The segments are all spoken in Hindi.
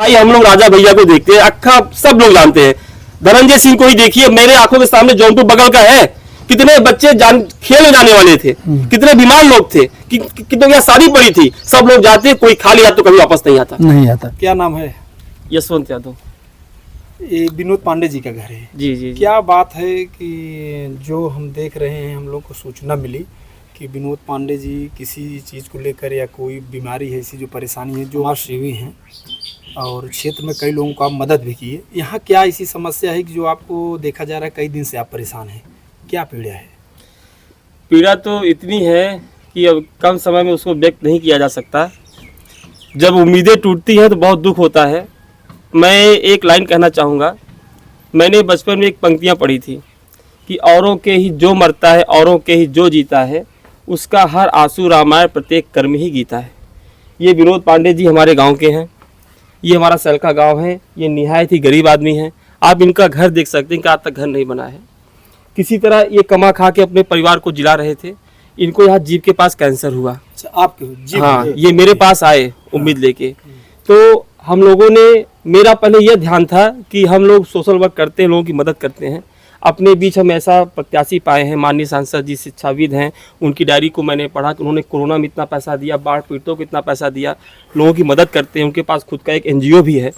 भाई हम लोग राजा भैया को देखते हैं, अक्खा सब लोग जानते हैं। धनंजय सिंह को ही देखिए, मेरे आंखों के सामने जौनपुर बगल का है, कितने बच्चे खेलने जाने वाले थे, कितने बीमार लोग थे, कितनों की शादी पड़ी थी, सब लोग जाते, कोई खाली हाथ तो कभी वापस नहीं आता। क्या नाम है? यशवंत यादव। ये विनोद पांडे जी का घर है। जी। क्या बात है कि जो हम देख रहे हैं, हम लोग को सूचना मिली कि विनोद पांडे जी किसी चीज़ को लेकर या कोई बीमारी है, ऐसी जो परेशानी है, जो समाज सेवी हैं और क्षेत्र में कई लोगों को आप मदद भी किए। यहाँ क्या ऐसी समस्या है कि जो आपको देखा जा रहा है कई दिन से आप परेशान हैं? क्या पीड़ा है? पीड़ा तो इतनी है कि अब कम समय में उसको व्यक्त नहीं किया जा सकता। जब उम्मीदें टूटती हैं तो बहुत दुख होता है। मैं एक लाइन कहना चाहूँगा। मैंने बचपन में एक पंक्तियाँ पढ़ी थी कि औरों के ही जो मरता है, औरों के ही जो जीता है, उसका हर आंसू रामायण प्रत्येक कर्म ही गीता है। ये विनोद पांडे जी हमारे गांव के हैं। ये हमारा सलका गांव है। ये निहायत ही गरीब आदमी हैं। आप इनका घर देख सकते हैं कि आज तक घर नहीं बना है। किसी तरह ये कमा खा के अपने परिवार को जिला रहे थे। इनको यहाँ जीभ के पास कैंसर हुआ। आपके जीभ? हाँ, ये मेरे पास आए उम्मीद लेके। तो हम लोगों ने, मेरा पहले यह ध्यान था कि हम लोग सोशल वर्क करते हैं, लोगों की मदद करते हैं। अपने बीच हम ऐसा प्रत्याशी पाए हैं, माननीय सांसद जी शिक्षाविद हैं। उनकी डायरी को मैंने पढ़ा कि उन्होंने कोरोना में इतना पैसा दिया, बाढ़ पीड़ितों को इतना पैसा दिया, लोगों की मदद करते हैं। उनके पास खुद का एक NGO भी है।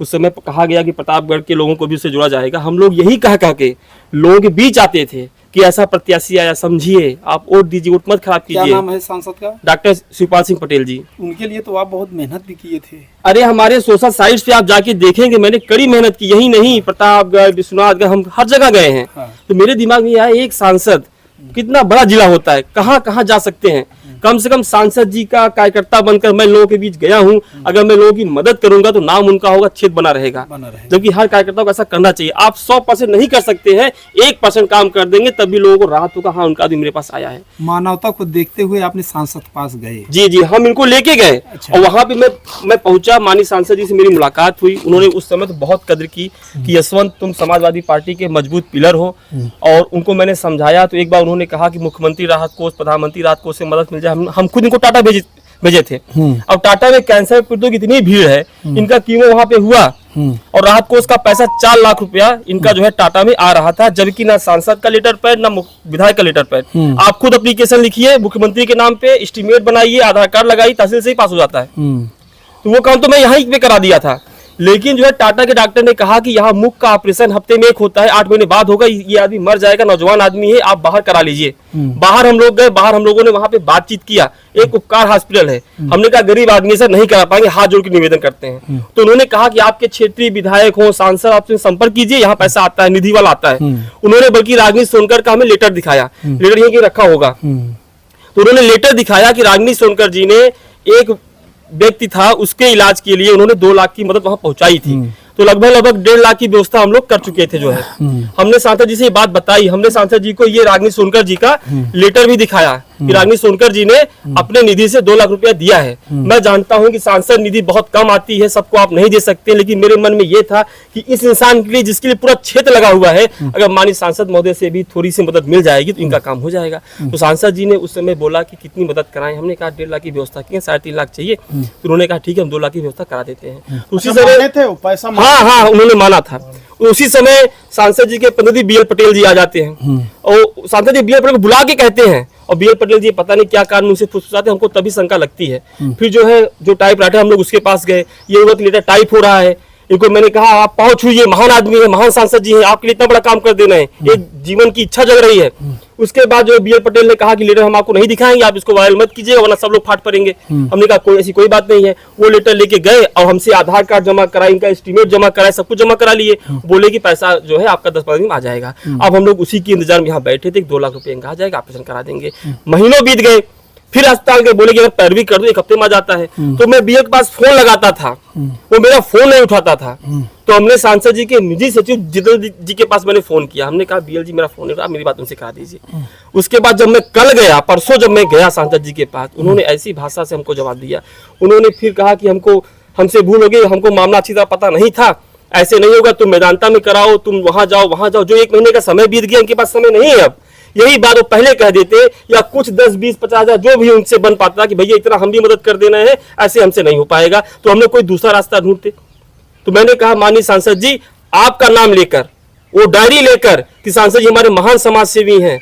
उस समय कहा गया कि प्रतापगढ़ के लोगों को भी उससे जुड़ा जाएगा। हम लोग यही कह के लोगों के बीच आते थे कि ऐसा प्रत्याशी आया, समझिए, आप वोट दीजिए, वोट मत खराब कीजिए। क्या नाम है सांसद का? डॉक्टर शिवपाल सिंह पटेल जी। उनके लिए तो आप बहुत मेहनत भी किए थे। अरे हमारे सोशल साइट्स पे आप जाके देखेंगे, मैंने कड़ी मेहनत की। यही नहीं, प्रतापगढ़, विश्वनाथगढ़, हम हर जगह गए हैं। हाँ। तो मेरे दिमाग में आया, एक सांसद, कितना बड़ा जिला होता है, कहाँ कहाँ जा सकते हैं। कम से कम सांसद जी का कार्यकर्ता बनकर मैं लोगों के बीच गया हूँ। अगर मैं लोगों की मदद करूंगा तो नाम उनका होगा, क्षेत्र बना रहेगा। जबकि हर कार्यकर्ता को ऐसा करना चाहिए। आप 100% नहीं कर सकते हैं, 1% काम कर देंगे तभी लोगों को राहत होगा। हाँ, उनका आदमी मेरे पास आया है। मानवता को देखते हुए आपने सांसद के पास गए? जी, हम इनको लेके गए। अच्छा। और वहां पे मैं पहुंचा, माननीय सांसद जी से मेरी मुलाकात हुई। उन्होंने उस समय तो बहुत कद्र की कि यशवंत, तुम समाजवादी पार्टी के मजबूत पिलर हो। और उनको मैंने समझाया तो एक बार उन्होंने कहा कि मुख्यमंत्री राहत कोष, प्रधानमंत्री राहत कोष से मदद मिल जाए। हम खुद इनको टाटा भेजे थे। अब टाटा में कैंसर पीड़ितों की इतनी भीड़ है, इनका कीमो वहां पे हुआ और राहत कोष का पैसा 4 लाख रुपया इनका जो है टाटा में आ रहा था। जबकि ना सांसद का लेटर पैड, ना विधायक का लेटर पैड। आप खुद एप्लीकेशन लिखिए, मुख्यमंत्री के नाम पे एस्टीमेट बनाइए, आधार कार्ड लगाइए, तहसील से ही पास हो जाता है। तो वो काम तो मैं यहाँ पे करा दिया था। लेकिन जो है टाटा के डॉक्टर ने कहा कि यहाँ मुख का ऑपरेशन हफ्ते में 1 होता है, 8 महीने बाद होगा, ये आदमी मर जाएगा, नौजवान आदमी है, आप बाहर करा लीजिए। बाहर हम लोग गए, बाहर हम लोगों ने वहां पे बातचीत किया। एक उपकार हॉस्पिटल है, हमने कहा गरीब आदमी से नहीं करा पाएंगे, हाथ जोड़ के निवेदन करते हैं। तो उन्होंने कहा कि आपके क्षेत्रीय विधायक हो, सांसद, आपसे संपर्क कीजिए, यहाँ पैसा आता है, निधि वाला आता है। उन्होंने बल्कि रागिनी सोनकर का हमें लेटर दिखाया, लेटर यहीं रखा होगा। तो उन्होंने लेटर दिखाया कि रागिनी सोनकर जी ने, एक व्यक्ति था, उसके इलाज के लिए उन्होंने 2 लाख की मदद वहां पहुंचाई थी। तो लगभग 1.5 लाख की व्यवस्था हम लोग कर चुके थे। जो है हमने सांसद जी से ये बात बताई, हमने सांसद जी को ये रागिनी सोनकर जी का लेटर भी दिखाया कि रागिनी सोनकर जी ने अपने निधि से 2 लाख रुपया दिया है। मैं जानता हूं कि सांसद निधि बहुत कम आती है, सबको आप नहीं दे सकते, लेकिन मेरे मन में ये था कि इस इंसान के लिए, जिसके लिए पूरा क्षेत्र लगा हुआ है, अगर माननीय सांसद महोदय से भी थोड़ी सी मदद मिल जाएगी तो इनका काम हो जाएगा। तो सांसद जी ने उस समय बोला कि कितनी मदद कराएं। हमने कहा 1.5 लाख की व्यवस्था की, 3.5 लाख चाहिए। तो उन्होंने कहा ठीक है, हम 2 लाख की व्यवस्था करा देते हैं। उसी समय पैसा हाँ, उन्होंने माना था। उसी समय सांसद जी के प्रतिनिधि BL पटेल जी आ जाते हैं और सांसद जी BL पटेल को बुला के कहते हैं, और BL पटेल जी पता नहीं क्या कारण उनसे फुसफुसाते हैं, हमको तभी शंका लगती है। फिर जो है, जो टाइप राइटर, हम लोग उसके पास गए, ये वक्त लेटर टाइप हो रहा है। इनको मैंने कहा आप पहुंच छूइए, महान आदमी है, महान सांसद जी हैं, आपके लिए इतना बड़ा काम कर देना है, एक जीवन की इच्छा जग रही है। उसके बाद जो BL पटेल ने कहा कि लेटर हम आपको नहीं दिखाएंगे, आप इसको वायरल मत कीजिए वरना सब लोग फाट पड़ेंगे। हमने कहा कोई ऐसी कोई बात नहीं है। वो लेटर लेके गए और हमसे आधार कार्ड जमा कराए, इनका एस्टीमेट जमा कराए, सब कुछ जमा करा लिए। बोले कि पैसा जो है आपका 10-15 दिन में आ जाएगा। अब हम लोग उसी के इंतजार में यहाँ बैठे थे, 2 लाख रुपये इनका आ जाएगा, ऑपरेशन करा देंगे। महीनों बीत गए, फिर अस्पताल के बोले कि अगर पैरवी कर दो 1 हफ्ते में आ जाता है। तो मैं BL के पास फोन लगाता था, वो मेरा फोन नहीं उठाता था। तो हमने सांसद जी के निजी सचिव जितेंद्र जी के पास मैंने फोन किया। हमने कहा BL जी मेरा फोन नहीं उठा, मेरी बात उनसे करा दीजिए। उसके बाद जब मैं कल गया, परसों जब मैं गया सांसद जी के पास, उन्होंने ऐसी भाषा से हमको जवाब दिया। उन्होंने फिर कहा कि हमसे भूल हो गई, हमको मामला अच्छी तरह पता नहीं था, ऐसे नहीं होगा, तुम मेदांता में कराओ, तुम वहां जाओ। जो 1 महीने का समय बीत गया, इनके पास समय नहीं है अब। यही बात वो पहले कह देते, या कुछ 10, 20, 50 हजार जो भी उनसे बन पाता कि भैया इतना हम भी मदद कर देना है, ऐसे हमसे नहीं हो पाएगा। तो हमने कोई दूसरा रास्ता ढूंढते। तो मैंने कहा माननीय सांसद जी, आपका नाम लेकर, वो डायरी लेकर कि सांसद जी हमारे महान समाज सेवी हैं,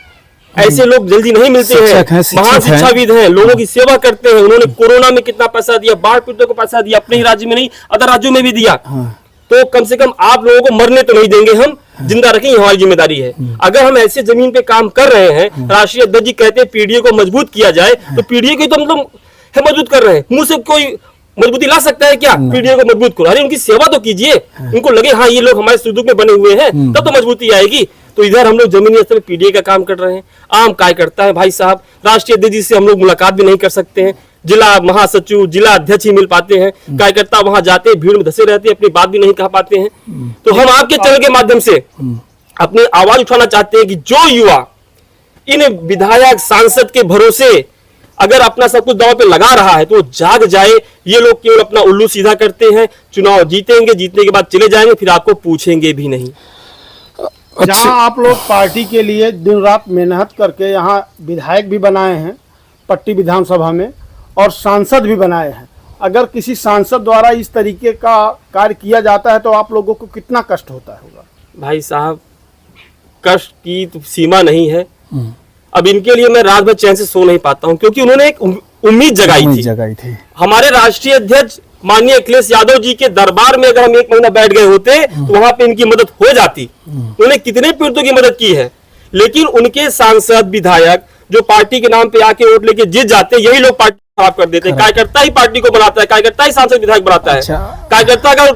ऐसे लोग जल्दी नहीं मिलते हैं, महान शिक्षाविद हैं, लोगों की सेवा करते हैं, उन्होंने कोरोना में कितना पैसा दिया, बाढ़ पीड़ितों को पैसा दिया, अपने ही राज्य में नहीं अदर राज्यों में भी दिया। तो कम से कम आप लोगों को मरने तो नहीं देंगे, हम जिंदा रखें, हमारी जिम्मेदारी है। अगर हम ऐसे जमीन पे काम कर रहे हैं, राष्ट्रीय अध्यक्ष जी कहते हैं पीडीए को मजबूत किया जाए, तो पीडीए को तो मतलब मजबूत कर रहे हैं, मुंह से कोई मजबूती ला सकता है क्या? पीडीए को मजबूत करो, अरे उनकी सेवा तो कीजिए, उनको लगे हाँ ये लोग हमारे सुख में बने हुए हैं, तब तो मजबूती आएगी। तो इधर हम लोग जमीनी स्तर पर पीडीए का काम कर रहे हैं, आम कार्यकर्ता है भाई साहब, राष्ट्रीय अध्यक्ष जी से हम लोग मुलाकात भी नहीं कर सकते हैं, जिला महासचिव जिला अध्यक्ष ही मिल पाते हैं, कार्यकर्ता वहां जाते हैं, भीड़ में धसे रहते हैं, अपनी बात भी नहीं कह पाते हैं। तो हम आपके चैनल के माध्यम से अपनी आवाज उठाना चाहते हैं कि जो युवा इन विधायक सांसद के भरोसे अगर अपना सब कुछ दांव पे लगा रहा है तो जाग जाए। ये लोग केवल अपना उल्लू सीधा करते हैं, चुनाव जीतेंगे, जीतने के बाद चले जाएंगे, फिर आपको पूछेंगे भी नहीं। जहां आप लोग पार्टी के लिए दिन रात मेहनत करके यहाँ विधायक भी बनाए हैं पट्टी विधानसभा में और सांसद भी बनाए हैं, अगर किसी सांसद द्वारा इस तरीके का कार्य किया जाता है तो आप लोगों को कितना कष्ट होता होगा? भाई साहब, कष्ट की तो सीमा नहीं है। अब इनके लिए मैं रात भर चैन से सो नहीं पाता हूं, क्योंकि उन्होंने एक उम्मीद जगाई थी। हमारे राष्ट्रीय अध्यक्ष माननीय अखिलेश यादव जी के दरबार में अगर हम 1 महीना बैठ गए होते तो वहां पे इनकी मदद हो जाती। उन्होंने कितने पीड़ितों की मदद की है, लेकिन उनके सांसद विधायक जो पार्टी के नाम पे आके वोट लेके जीत जाते, यही लोग पार्टी खराब कर देते हैं। कार्यकर्ता ही पार्टी को बनाता है, कार्यकर्ता ही सांसद विधायक बनाता है। कार्यकर्ता का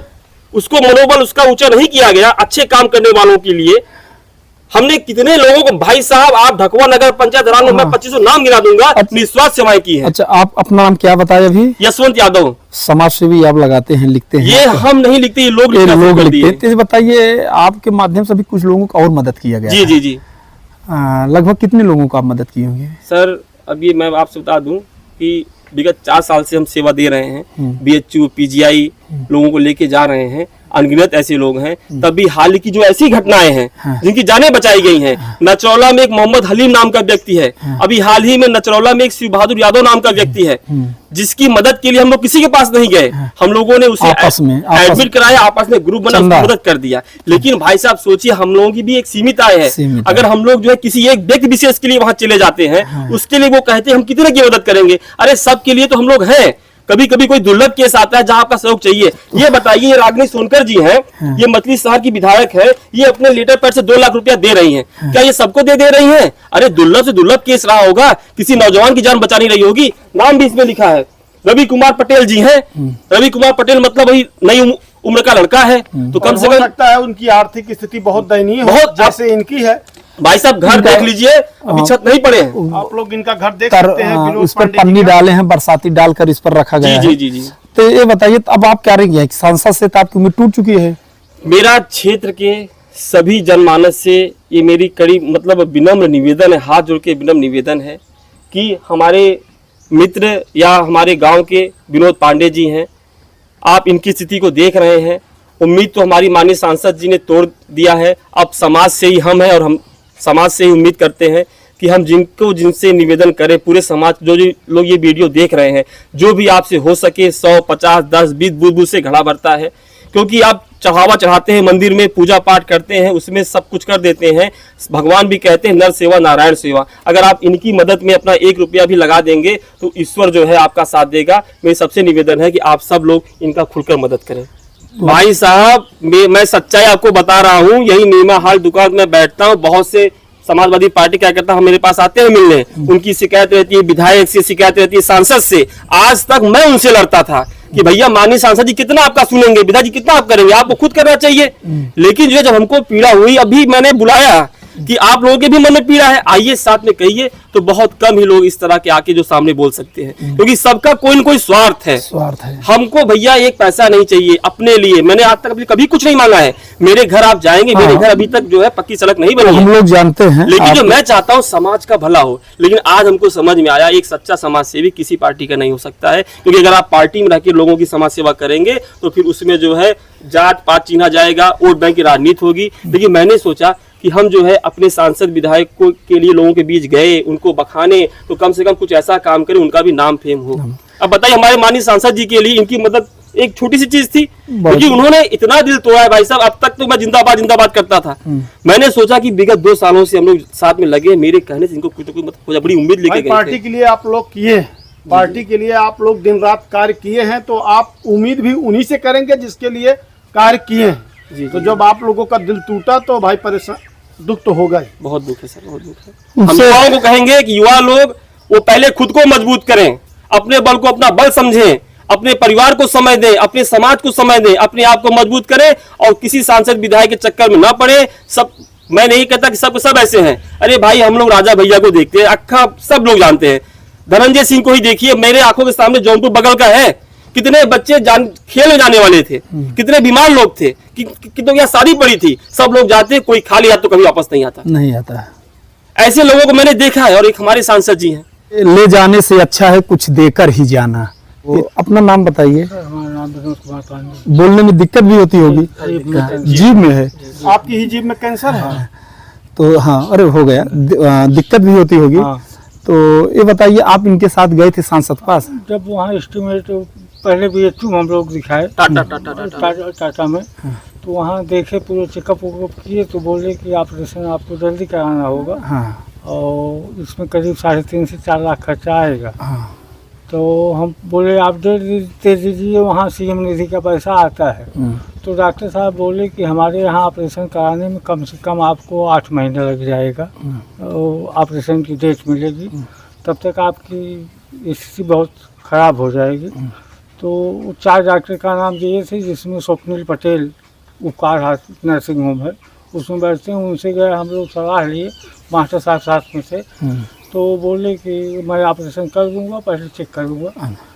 उसको मनोबल उसका ऊंचा नहीं किया गया अच्छे काम करने वालों के लिए। हमने कितने लोगों को, भाई साहब आप ढकवा नगर पंचायत में मैं 2500 नाम गिना दूंगा, निस्वार्थ सेवाएं की है। अच्छा, आप अपना नाम क्या बताए अभी? यशवंत यादव। समाज सेवी आप लगाते हैं, लिखते हैं? ये हम नहीं लिखते, ये लोग लिखते हैं। बताइए, आपके माध्यम से भी कुछ लोगों को और मदद किया गया? जी जी जी। लगभग कितने लोगों को आप मदद किए होंगे? सर अभी मैं आपसे बता दूं कि विगत 4 साल से हम सेवा दे रहे हैं, बीएचयू पीजीआई लोगों को लेके जा रहे हैं, अनगिनत ऐसे लोग हैं। तभी हाल की जो ऐसी घटनाएं हैं जिनकी जानें बचाई गई हैं, नचरौला में एक मोहम्मद हलीम नाम का व्यक्ति है, अभी हाल ही में नचरौला में एक शिव बहादुर यादव नाम का व्यक्ति है, जिसकी मदद के लिए हम लोग किसी के पास नहीं गए, हम लोगों ने उसे एडमिट कराया, आपस में ग्रुप बना मदद कर दिया। लेकिन भाई साहब सोचिए, हम लोगों की भी एक सीमित आय है। अगर हम लोग जो है किसी एक व्यक्ति विशेष के लिए वहां चले जाते हैं, उसके लिए वो कहते हैं हम कितने की मदद करेंगे, अरे सबके लिए तो हम लोग हैं। कभी कभी कोई दुर्लभ केस आता है जहां आपका सहयोग चाहिए। ये बताइए, ये रागिनी सोनकर जी हैं, ये मछली शहर की विधायक है, ये अपने लेटर पैड से 2 लाख रुपया दे रही हैं, क्या ये सबको दे रही हैं? अरे दुर्लभ से दुर्लभ केस रहा होगा, किसी नौजवान की जान बचा नहीं रही होगी। नाम भी इसमें लिखा है, रवि कुमार पटेल जी हैं। रवि कुमार पटेल मतलब वही नई उम्र का लड़का है, तो कम से कम लगता है उनकी आर्थिक स्थिति बहुत दयनीय, बहुत जैसे इनकी है। भाई साहब घर देख लीजिए, अभी छत नहीं पड़े हैं, आप लोग इनका घर देख सकते हैं। उस पर पन्नी डाले हैं, बरसाती डालकर इस पर रखा गया है। जी जी जी। तो ये बताइए, अब आप क्या रहेंगे? सांसद से तो आपकी उम्मीद टूट चुकी है। मेरा क्षेत्र के सभी जनमानस से ये मेरी कड़ी मतलब विनम्र निवेदन है, हाथ जोड़ के विनम्र निवेदन है कि हमारे मित्र या हमारे गाँव के विनोद पांडे जी हैं, आप इनकी स्थिति को देख रहे हैं। उम्मीद तो हमारी माननीय सांसद जी ने तोड़ दिया है, अब समाज से ही हम हैं और हम समाज से ही उम्मीद करते हैं कि हम जिनसे निवेदन करें, पूरे समाज जो लोग ये वीडियो देख रहे हैं, जो भी आपसे हो सके 100, 50, 10, 20 बूंद से घड़ा भरता है, क्योंकि आप चढ़ावा चढ़ाते हैं मंदिर में, पूजा पाठ करते हैं, उसमें सब कुछ कर देते हैं। भगवान भी कहते हैं नर सेवा नारायण सेवा। अगर आप इनकी मदद में अपना 1 रुपया भी लगा देंगे तो ईश्वर जो है आपका साथ देगा। मेरी सबसे निवेदन है कि आप सब लोग इनका खुलकर मदद करें। भाई साहब मैं सच्चाई आपको बता रहा हूँ, यही नीमा हाल दुकान में बैठता हूँ, बहुत से समाजवादी पार्टी कार्यकर्ता हम मेरे पास आते हैं मिलने, उनकी शिकायत रहती है, विधायक से शिकायत रहती है, सांसद से। आज तक मैं उनसे लड़ता था कि भैया माननीय सांसद जी कितना आपका सुनेंगे, विधायक जी कितना आप करेंगे, आपको खुद करना चाहिए। लेकिन जो जब हमको पीड़ा हुई, अभी मैंने बुलाया कि आप लोगों के भी मन में पीड़ा है, आइए साथ में कहिए, तो बहुत कम ही लोग इस तरह के आके जो सामने बोल सकते हैं, क्योंकि सबका कोई न कोई स्वार्थ है। हमको भैया एक पैसा नहीं चाहिए अपने लिए, मैंने आज तक कभी कुछ नहीं मांगा है। मेरे घर आप जाएंगे, मेरे घर अभी तक जो है पक्की सड़क नहीं बनी है, हम लोग जानते हैं, लेकिन जो मैं चाहता हूँ समाज का भला हो। लेकिन आज हमको समझ में आया, एक सच्चा समाज सेवी किसी पार्टी का नहीं हो सकता है, क्योंकि अगर आप पार्टी में रहकर लोगों की समाज सेवा करेंगे तो फिर उसमें जो है जात पात चिन्हा जाएगा, वोट बैंक की राजनीति होगी। लेकिन मैंने सोचा कि हम जो है अपने सांसद विधायकों के लिए लोगों के बीच गए, उनको बखाने, तो कम से कम कुछ ऐसा काम करें उनका भी नाम फेम हो। अब बताइए, हमारे माननीय सांसद जी के लिए इनकी मदद एक छोटी सी चीज थी, क्योंकि उन्होंने इतना दिल तोड़ा है भाई साहब। अब तक तो मैं जिंदाबाद जिंदाबाद करता था, मैंने सोचा कि विगत 2 सालों से हम लोग साथ में लगे, मेरे कहने से इनको कुछ तो कुछ मतलब बड़ी उम्मीद लेके गए पार्टी थे। के लिए आप लोग किए हैं, पार्टी के लिए आप लोग दिन रात कार्य किए हैं, तो आप उम्मीद भी उन्हीं से करेंगे जिसके लिए कार्य किए हैं। तो जब आप लोगों का दिल टूटा तो भाई परेशान, दुख तो होगा ही। बहुत दुख है सर, बहुत दुख है। हम युवाओं को कहेंगे कि युवा लोग वो पहले खुद को मजबूत करें, अपने बल को अपना बल समझें, अपने परिवार को समय दें, अपने समाज को समय दें, अपने आप को मजबूत करें और किसी सांसद विधायक के चक्कर में ना पड़े। सब, मैं नहीं कहता कि सब ऐसे हैं, अरे भाई हम लोग राजा भैया को देखते हैं, अक्खा सब लोग जानते हैं। धनंजय सिंह को ही देखिए, मेरे आंखों के सामने जौनपुर बगल का है, कितने बच्चे खेल में जाने वाले थे, कितने बीमार लोग थे, कितनों की शादी पड़ी थी, सब लोग जाते, कोई खाली हाथ तो कभी वापस नहीं आता है। ऐसे लोगों को मैंने देखा है और एक हमारे सांसद जी हैं। ले जाने से अच्छा है कुछ देकर ही जाना। अपना नाम बताइए। बोलने में दिक्कत भी होती होगी, जीभ में है, आपकी ही जीभ में कैंसर है? तो हाँ, अरे हो गया, दिक्कत भी होती होगी। तो ये बताइए, आप इनके साथ गए थे सांसद पास? जब वहाँ एस्टिमेट पहले भी हम लोग दिखाए टाटा में, तो वहाँ देखे, पूरे चेकअप वेकअप किए, तो बोले कि ऑपरेशन आपको जल्दी कराना होगा। हाँ। और इसमें करीब 3.5 से 4 लाख खर्चा आएगा। हाँ। तो हम बोले आप दे दीजिए, वहाँ सीएम निधि का पैसा आता है। तो डॉक्टर साहब बोले कि हमारे यहाँ ऑपरेशन कराने में कम से कम आपको 8 महीने लग जाएगा, ऑपरेशन की डेट मिलेगी, तब तक आपकी स्थिति बहुत ख़राब हो जाएगी। तो 4 डॉक्टर का नाम दिए थे, जिसमें स्वप्निल पटेल उपकार नर्सिंग होम है, उसमें बैठते हैं। उनसे गए हम लोग, सलाह लिए, मास्टर साहब साथ में थे। तो बोले कि मैं ऑपरेशन कर दूंगा, पहले चेक करूंगा।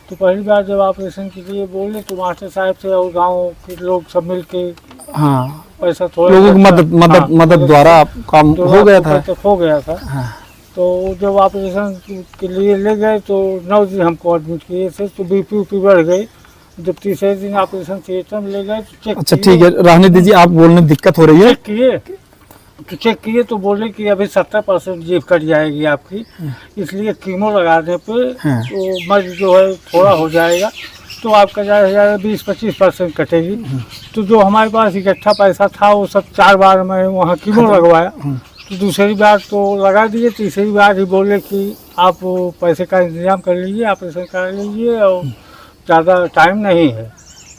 तो पहली बार जब ऑपरेशन के लिए बोले, तो मास्टर साहब से और गांव के लोग सब मिल के पैसा थोड़ा लोगों की मदद द्वारा काम हो गया था। तो जब ऑपरेशन के लिए ले गए तो 9 दिन हमको एडमिट किए थे। तो बीपी बढ़ गई। जब तीसरे दिन ऑपरेशन थिएटर में ले गए तो चेक, अच्छा ठीक है, रहने दीजिए, आप बोलने में दिक्कत हो रही है। चेक किए तो बोले कि अभी 70% जीभ कट जाएगी आपकी, इसलिए कीमो लगाने पे तो मर्ज जो है थोड़ा हो जाएगा, तो आपका ज़्यादा 20-25% कटेगी। तो जो हमारे पास इकट्ठा पैसा था वो सब 4 बार में वहाँ कीमो लगवाया। तो दूसरी बार तो लगा दिए, तीसरी बार ही बोले कि आप पैसे का इंतजाम कर लीजिए, ऑपरेशन करा लीजिए, और ज़्यादा टाइम नहीं है,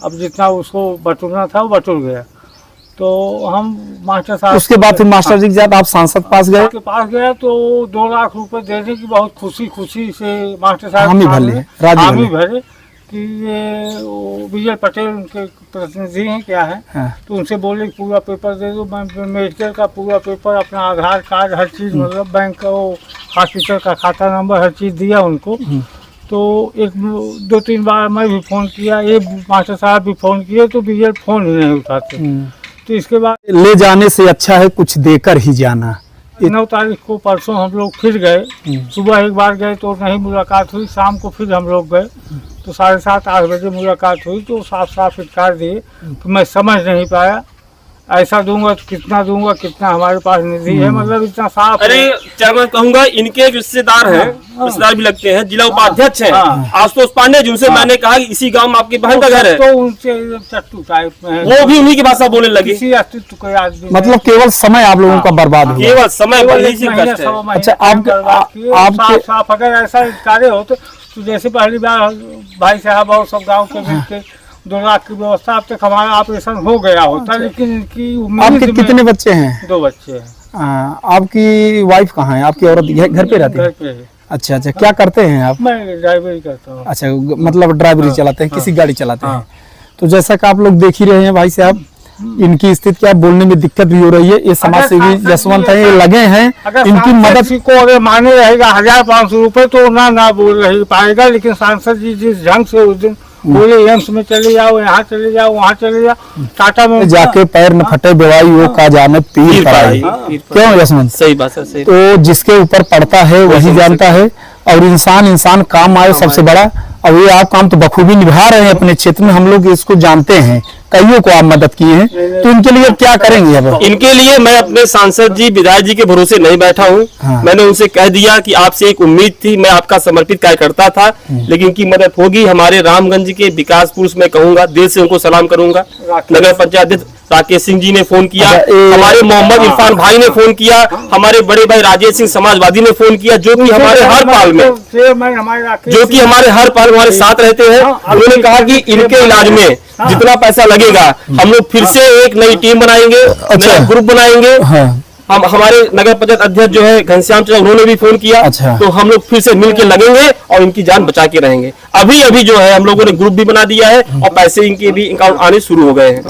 अब जितना उसको बटोरना था वो बटोर गया। तो हम मास्टर साहब, उसके बाद फिर मास्टर जी के साथ आप सांसद पास गए? के पास गया तो 2 लाख रुपए देने की बहुत खुशी से मास्टर साहब हामी भरे कि ये विजय पटेल उनके प्रतिनिधि हैं क्या है। तो उनसे बोले पूरा पेपर दे दो, मैं मेडिकल का पूरा पेपर, अपना आधार कार्ड, हर चीज़, मतलब बैंक का, हॉस्पिटल का खाता नंबर, हर चीज़ दिया उनको। तो 1-2-3 बार मैं भी फ़ोन किया, ये मास्टर साहब भी फ़ोन किए, तो विजय फ़ोन ही नहीं उठाते। तो इसके बाद ले जाने से अच्छा है कुछ देकर ही जाना। 9 तारीख को परसों हम लोग फिर गए। सुबह एक बार गए तो नहीं मुलाकात हुई, शाम को फिर हम लोग गए तो 7:30-8 बजे मुलाकात हुई। तो साफ इनकार दिए कि मैं समझ नहीं पाया, ऐसा दूंगा तो कितना हमारे पास निधि है, मतलब इतना साफ। अरे क्या मैं कहूँगा, इनके रिश्तेदार हैं, रिश्तेदार भी लगते हैं, जिला उपाध्यक्ष हैं आशुतोष पांडे, जिनसे मैंने कहा कि इसी गांव में आपकी बहन का घर है, तो उनसे चट्टू टाइप में वो भी उन्हीं की भाषा बोलने लगे। किसी अस्तित्व कोई आदमी, मतलब केवल समय आप लोगों का बर्बाद हुआ, केवल समय पर ही अच्छा आपके साफ अगर ऐसा कार्य हो तो जैसे पहली बार भाई साहब और सब गाँव के मिल के 2 लाख की व्यवस्था, अब तक हमारा ऑपरेशन हो गया होता, लेकिन इनकी आपके कितने बच्चे हैं? 2 बच्चे हैं। आपकी वाइफ कहाँ है? आपकी औरत घर पे रहती है? घर पे है। अच्छा, क्या करते हैं आप? मैं ड्राइवरी करता हूँ। अच्छा, मतलब ड्राइवरी चलाते हैं, किसी गाड़ी चलाते हैं। तो जैसा कि आप लोग देख ही रहे हैं भाई साहब, इनकी स्थिति क्या, बोलने में दिक्कत भी हो रही है। ये समाज सेवी जसवंत है, ये लगे हैं, इनकी मदद को अगर माने रहेगा 1500 रुपए तो ना बोल रही पाएगा, लेकिन सांसद जी जिस ढंग से उस दिन बोले एम्स में चले जाओ, यहाँ चले जाओ, वहाँ चले जाओ, टाटा में जाके पैर न फटे बेवाई वो का जाने पीर पड़ाई। क्यों जसवंत? सही बात है, सही। तो जिसके ऊपर पड़ता है वही जानता है, और इंसान काम आए सबसे बड़ा। और ये आप काम तो बखूबी निभा रहे हैं अपने क्षेत्र में, हम लोग इसको जानते हैं, कईयों को आप मदद किए हैं, तो इनके लिए क्या करेंगे अब? इनके लिए मैं अपने सांसद जी विधायक जी के भरोसे नहीं बैठा हूँ। हाँ। मैंने उनसे कह दिया कि आपसे एक उम्मीद थी, मैं आपका समर्पित कार्यकर्ता था, लेकिन इनकी मदद होगी। हमारे रामगंज के विकास पुरुष मैं कहूंगा, दिल से उनको सलाम करूंगा। नगर पंचायत अध्यक्ष राकेश सिंह जी ने फोन किया, हमारे मोहम्मद इरफान भाई ने फोन किया, हमारे बड़े भाई राजेश सिंह समाजवादी ने फोन किया, जो कि हमारे हर पाल में हमारे साथ रहते हैं। उन्होंने कहा कि इनके इलाज में जितना पैसा लगेगा हम लोग फिर से एक नई टीम बनाएंगे, नया ग्रुप बनाएंगे। हम हमारे नगर पंचायत अध्यक्ष जो है घनश्याम चाचा, उन्होंने भी फोन किया। अच्छा। तो हम लोग फिर से मिल के लगेंगे और इनकी जान बचा के रहेंगे। अभी जो है हम लोगों ने ग्रुप भी बना दिया है और पैसे इनके भी अकाउंट आने शुरू हो गए हैं।